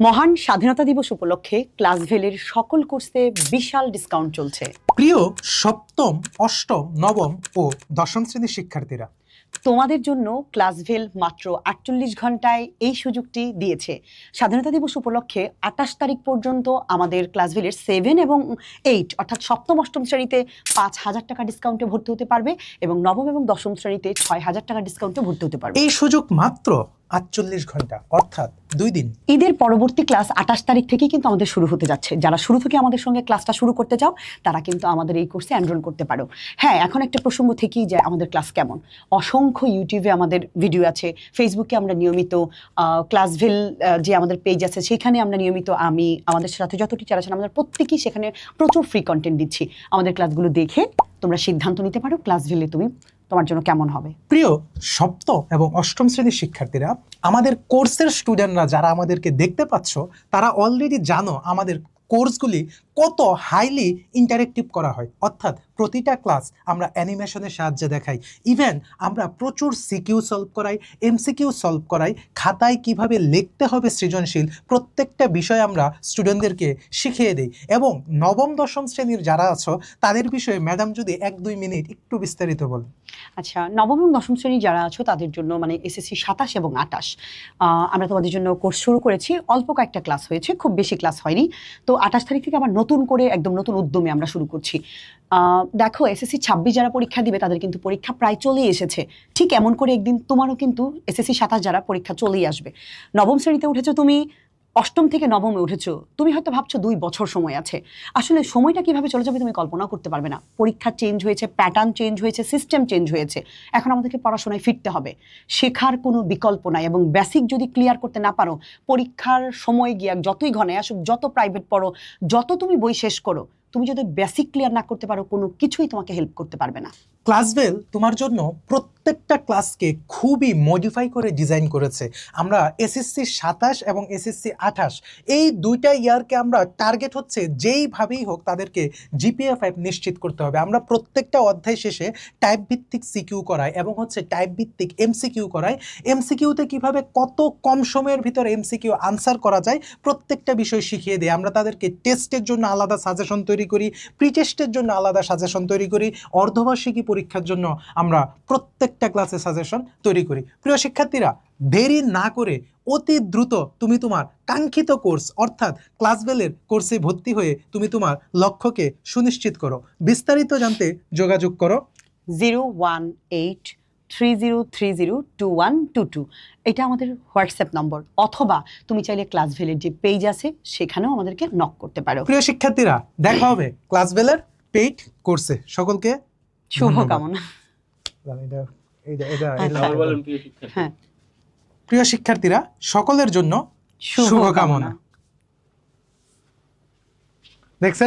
মহান স্বাধীনতা দিবস উপলক্ষে ক্লাসভেলের সকল কোর্সে বিশাল ডিসকাউন্ট চলছে। প্রিয় সপ্তম, অষ্টম, নবম ও দশম শ্রেণীর শিক্ষার্থীরা, তোমাদের জন্য ক্লাসভেল মাত্র 48 ঘন্টায় এই সুযোগটি দিয়েছে। স্বাধীনতা দিবস উপলক্ষে 28 তারিখ পর্যন্ত আমাদের ক্লাসভেলের 7 এবং 8 অর্থাৎ সপ্তম অষ্টম শ্রেণীতে 5,000 টাকা ডিসকাউন্টে ভর্তি হতে পারবে এবং নবম এবং দশম শ্রেণীতে 6,000 টাকা ডিসকাউন্টে ভর্তি হতে পারবে। এই সুযোগ মাত্র 48 ঘন্টা অর্থাৎ 2 দিন। ঈদের পরবর্তী ক্লাস 28 তারিখ থেকেই কিন্তু আমাদের শুরু হতে যাচ্ছে। যারা শুরু থেকে আমাদের সঙ্গে ক্লাসটা শুরু করতে চাও তারা কিন্তু আমাদের এই কোর্সে এনরোল করতে পারো। হ্যাঁ, এখন একটা প্রসঙ্গ থেকেই যায়, আমাদের ক্লাস কেমন। অসংখ্য ইউটিউবে আমাদের ভিডিও আছে, ফেসবুকে আমরা নিয়মিত ক্লাসভেল যে আমাদের পেজ আছে সেখানে আমরা নিয়মিত আমাদের সাথে যত টিচার আছেন আমাদের প্রত্যেকেই সেখানে প্রচুর ফ্রি কন্টেন্ট দিচ্ছি। আমাদের ক্লাসগুলো দেখে তোমরা সিদ্ধান্ত নিতে পারো ক্লাসভেলে তোমার জন্য কেমন হবে। প্রিয় সপ্তম এবং অষ্টম শ্রেণীর শিক্ষার্থীরা, আমাদের কোর্সের স্টুডেন্টরা যারা আমাদেরকে দেখতে পাচ্ছ তারা অলরেডি জানো আমাদের কোর্সগুলি কত হাইলি ইন্টারেক্টিভ করা হয়। অর্থাৎ প্রতিটা ক্লাস আমরা অ্যানিমেশনের সাহায্যে দেখাই, ইভেন আমরা প্রচুর সিকিউ সলভ করাই, এমসিকিউ সলভ করাই, খাতায় কিভাবে লিখতে হবে সৃজনশীল প্রত্যেকটা বিষয় আমরা স্টুডেন্টদেরকে শিখিয়ে দিই। এবং নবম দশম শ্রেণীর যারা আছো তাদের বিষয়ে ম্যাডাম যদি 1-2 মিনিট একটু বিস্তারিত বলেন। আচ্ছা, নবম এবং দশম শ্রেণী যারা আছো তাদের জন্য মানে এসএসসি 27 এবং 28 আমরা তোমাদের জন্য কোর্স শুরু করেছি। অল্প কয়েকটা ক্লাস হয়েছে, খুব বেশি ক্লাস হয়নি। তো 28 তারিখ থেকে আবার নতুন করে একদম নতুন উদ্যমে আমরা শুরু করছি। দেখো, এসএসসি 26 যারা পরীক্ষা দিবে তাদের কিন্তু পরীক্ষা প্রায় চলেই এসেছে। ঠিক এমন করে একদিন তোমারও কিন্তু এসএসসি 27 যারা পরীক্ষা চলেই আসবে। নবম শ্রেণীতে উঠেছো তুমি, অষ্টম থেকে নবমে উঠেছো, তুমি হয়তো ভাবছো 2 বছর সময় আছে। আসলে সময়টা কিভাবে চলে যাবে তুমি কল্পনা করতে পারবে না। পরীক্ষা চেঞ্জ হয়েছে, প্যাটার্ন চেঞ্জ হয়েছে, সিস্টেম চেঞ্জ হয়েছে। এখন আমাদেরকে পড়াশোনায় ফিরতে হবে, শেখার কোনো বিকল্প নাই। এবং বেসিক যদি ক্লিয়ার করতে না পারো, পরীক্ষার সময় গিয়ে যতই ঘনে আসুক, যত প্রাইভেট পড়ো, যত তুমি বই শেষ করো, তুমি যদি বেসিক ক্লিয়ার না করতে পারো কোনো কিছুই তোমাকে হেল্প করতে পারবে না। ক্লাসভেল তোমার জন্য প্রত্যেকটা ক্লাসকে খুবই মডিফাই করে ডিজাইন করেছে। আমরা এসএসসি 27 এবং এসএসসি 28 এই দুইটা ইয়ারকে আমরা টার্গেট হচ্ছে যেইভাবেই হোক তাদেরকে জিপিএ 5 নিশ্চিত করতে হবে। আমরা প্রত্যেকটা অধ্যায় শেষে টাইপ ভিত্তিক সিকিউ করাই এবং টাইপ ভিত্তিক এমসিকিউ করাই। এমসিকিউতে কিভাবে কত কম সময়ের ভিতরে এমসিকিউ আনসার করা যায় প্রত্যেকটা বিষয় শিখিয়ে দিই। আমরা তাদেরকে টেস্টের জন্য আলাদা সাজেশন তৈরি করি, প্রি টেস্টের জন্য আলাদা সাজেশন তৈরি করি, অর্ধবার্ষিকী পরীক্ষার জন্য আমরা প্রত্যেকটা ক্লাসে সাজেশন তৈরি করি। প্রিয় শিক্ষার্থীরা, দেরি না করে অতি দ্রুত তুমি তোমার কাঙ্ক্ষিত কোর্স অর্থাৎ ক্লাসভেলের কোর্সে ভর্তি হয়ে তুমি তোমার লক্ষ্যকে সুনিশ্চিত করো। বিস্তারিত জানতে যোগাযোগ করো 01830302122। এটা আমাদের হোয়াটসঅ্যাপ নম্বর, অথবা তুমি চাইলে ক্লাসভেলের যে পেজ আছে সেখানেও আমাদেরকে নক করতে পারো। প্রিয় শিক্ষার্থীরা, দেখা হবে ক্লাসভেলের পেইড কোর্সে। সকলকে শুভকামনা। হ্যাঁ, প্রিয় শিক্ষার্থীরা, সকলের জন্য শুভকামনা। দেখছেন?